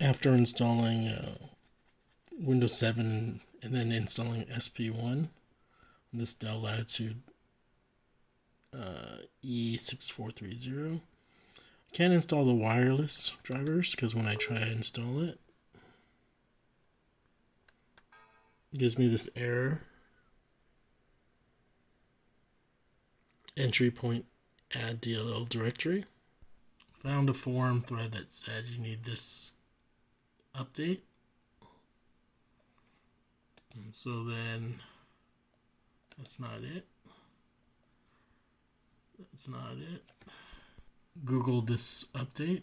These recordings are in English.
After installing Windows 7 and then installing SP1, this Dell Latitude E6430, I can't install the wireless drivers because when I try to install it, it gives me this error. Entry point AddDllDirectory. Found a forum thread that said you need this update. And so then that's not it. That's not it. Googled this update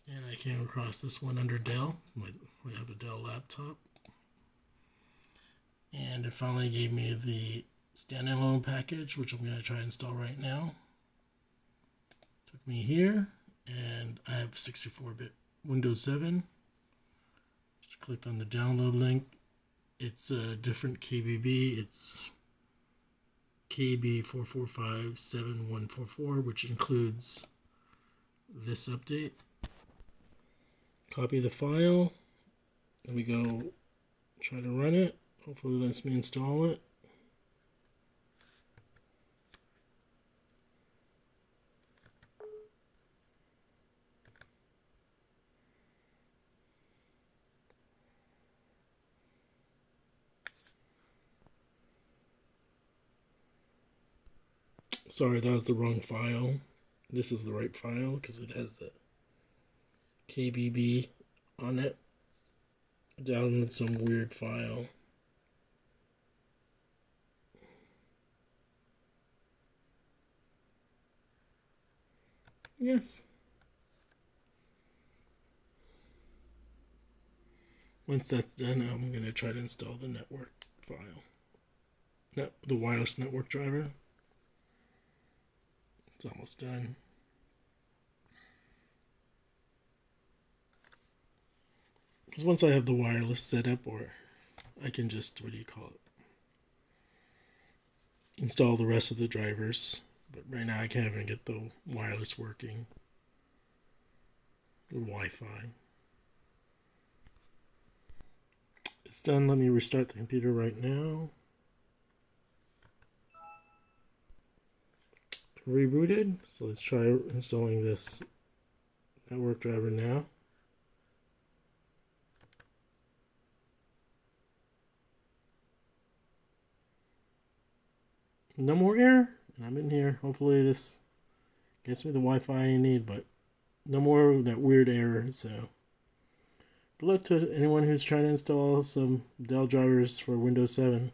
and I came across this one under Dell. We have a Dell laptop. And it finally gave me the standalone package, which I'm going to try to install right now. Took me here, and I have 64-bit Windows 7. Just click on the download link. It's a different KBB. It's KB4457144, which includes this update. Copy the file. Let me go try to run it. Hopefully it lets me install it. Sorry, that was the wrong file. This is the right file because it has the KBB on it. I downloaded some weird file. Yes. Once that's done, I'm going to try to install the network file. The wireless network driver. It's almost done. Because once I have the wireless set up, or I can just, install the rest of the drivers. But right now I can't even get the wireless working. Or Wi-Fi. It's done. Let me restart the computer right now. Rebooted. So let's try installing this network driver now. No more error. I'm in here. Hopefully this gets me the Wi-Fi I need, but no more of that weird error. So good luck to anyone who's trying to install some Dell drivers for Windows 7.